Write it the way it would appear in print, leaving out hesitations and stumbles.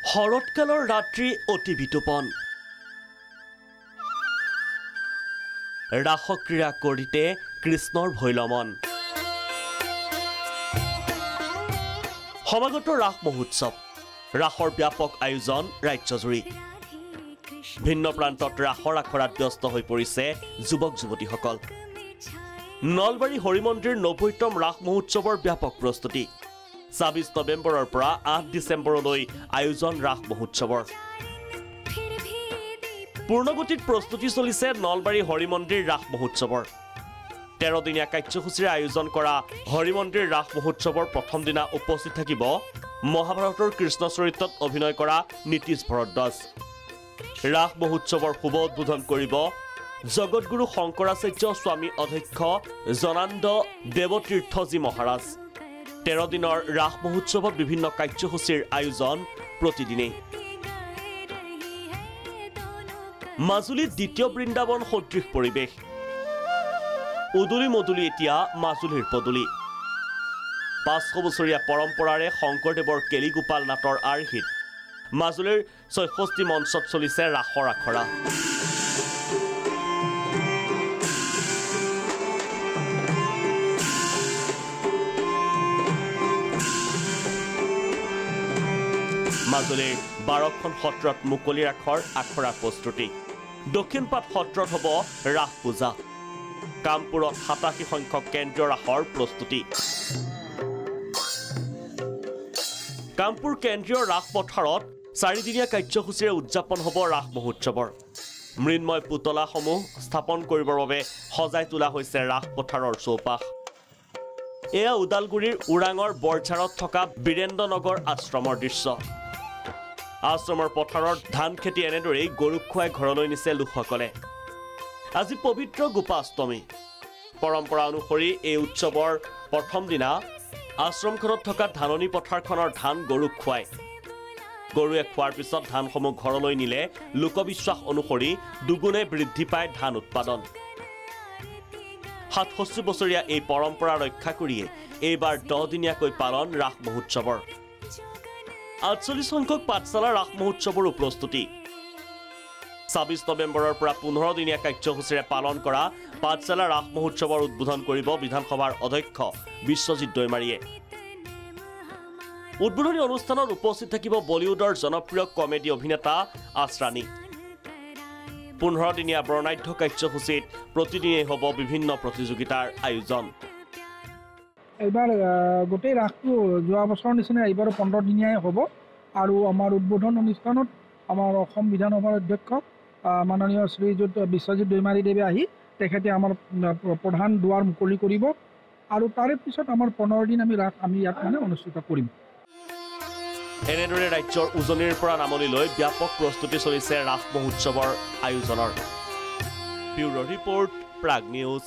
শৰৎকালৰ ৰাত্ৰি অতি বিতোপন ৰাসক্ৰীড়া কৰিতে কৃষ্ণৰ ভৈলমন সমাগত ৰাস মহোৎসৱ ৰাসৰ ব্যাপক আয়োজন ৰাজ্যজুৰি ভিন্ন প্ৰান্তত ৰাসৰ আখৰাত ব্যস্ত হৈ পৰিছে যুৱক যুৱতীসকল নলবাৰী হৰি মন্দিৰ ৯০তম ৰাস মহোৎসৱৰ ব্যাপক প্ৰস্তুতি ২৬ নৱেম্বৰৰ পৰা ৮ ডিচেম্বৰলৈ আয়োজন ৰাস মহোৎসৱৰ পূৰ্ণগতিত প্ৰস্তুতি চলিছে নলবাৰী হৰি মন্দিৰ ৰাস মহোৎসৱৰ ১৩ দিনীয়া কাৰ্যসূচীৰে আয়োজন কৰা হৰি মন্দিৰ ৰাস মহোৎসৱৰ প্ৰথম দিনা উপস্থিত থাকিব মহাভাৰতৰ কৃষ্ণ চৰিত্ৰত অভিনয় কৰা নীতিশ ভৰদ্বাজ ৰাস মহোৎসৱৰ শুভ উদ্বোধন কৰিব জগতগুৰু শংকৰাচাৰ্য স্বামী অধ্যক্ষ জনানন্দ দেৱতীৰ্থজী মহাৰাজ ১৩ দিনৰ ৰাস মহোৎসৱত বিভিন্ন কাৰ্যসূচীৰ আয়োজন প্ৰতিদিনেই মাজুলীত দ্বিতীয় বৃন্দাবন সদৃশ পৰিৱেশ উদুলি মদুলি এতিয়া মাজুলীৰ পদুলি ৫০০ বছৰীয়া পৰম্পৰাৰে শংকৰদেৱৰ কেলিগোপাল নাটৰ আৰ্হিত মাজুলীৰ ৬৬ মঞ্চত চলিছে ৰাসৰ আখৰা মাজুলীৰ ১২খন সত্ৰত মুকলি ৰাসৰ আখৰা প্ৰস্তুতি দক্ষিণপাট সত্ৰত হ'ব ৰাস পূজা কামপুৰত ৮৭ সংখ্যক কেন্দ্ৰীয় ৰাসৰ প্ৰস্তুতি কামপুৰ কেন্দ্ৰীয় ৰাস পথাৰত ৪ দিনীয়া কাৰ্যসূচীৰে উদযাপন হ'ব ৰাস মহোৎসৱৰ মৃন্ময় পুতলাসমূহ স্থাপন কৰিবৰ বাবে সজাই তোলা হৈছে ৰাস পথাৰৰ চৌপাশ এয়া ওদালগুৰিৰ ওৰাঙৰ বৰঝাৰত থকা বীৰেন্দ্ৰনগৰ আশ্ৰমৰ দৃশ্য আশ্ৰমৰ পথাৰত ধান খেতি এনেদৰেই গৰুক খুৱাই ঘৰলৈ নিছে লোকসকলে আজি পবিত্ৰ গোপাষ্টমী পৰম্পৰা অনুসৰি এই উৎসৱৰ প্ৰথম দিনা আশ্ৰমখনত থকা ধাননি পথাৰখনৰ ধান গৰুক খুৱায় গৰুৱে খোৱাৰ পিছত ধানসমূহ ঘৰলৈ নিলে লোকবিশ্বাস অনুসৰি দুগুণে বৃদ্ধি পায় ধান উৎপাদন ৬৭ বছৰীয়া এই পৰম্পৰা ৰক্ষা কৰিয়ে এইবাৰ ১০ দিনীয়াকৈ পালন ৰাস মহোৎসৱৰ ৪৮ সংখ্যক পাঠশালা ৰাস মহোৎসৱৰো প্ৰস্তুতি ২৬ নৱেম্বৰৰ পৰা ১৫ দিনীয়া কাৰ্যসূচীৰে পালন কৰা পাঠশালা ৰাস মহোৎসৱৰ উদ্বোধন কৰিব বিধানসভাৰ অধ্যক্ষ বিশ্বজিৎ দৈমাৰীয়ে উদ্বোধনী অনুষ্ঠানত উপস্থিত থাকিব বলিউডৰ জনপ্ৰিয় কমেডি অভিনেতা আছৰানী ১৫ দিনীয়া বৰ্ণাঢ্য কাৰ্যসূচীত প্ৰতিদিনেই হ'ব বিভিন্ন প্ৰতিযোগিতাৰ আয়োজন এইবাৰ গোটেই ৰাসটো যোৱা বছৰৰ নিচিনা এইবাৰ ১৫ দিনীয়াই হ'ব আৰু আমাৰ উদ্বোধন অনুষ্ঠানত আমাৰ অসম বিধানসভাৰ অধ্যক্ষ মাননীয় শ্ৰীযুত বিশ্বজিৎ দৈমাৰীদেৱে আহি তেখেতে আমাৰ প্ৰধান দুৱাৰ মুকলি কৰিব আৰু তাৰে পিছত আমাৰ ১৫ দিন আমি ইয়াত অনুষ্ঠিত কৰিম এনেদৰে ৰাজ্যৰ উজনিৰ পৰা নামনিলৈ ব্যাপক প্ৰস্তুতি চলিছে ৰাস মহোৎসৱৰ আয়োজনৰ ব্যুৰ' ৰিপৰ্ট প্ৰাগ নিউজ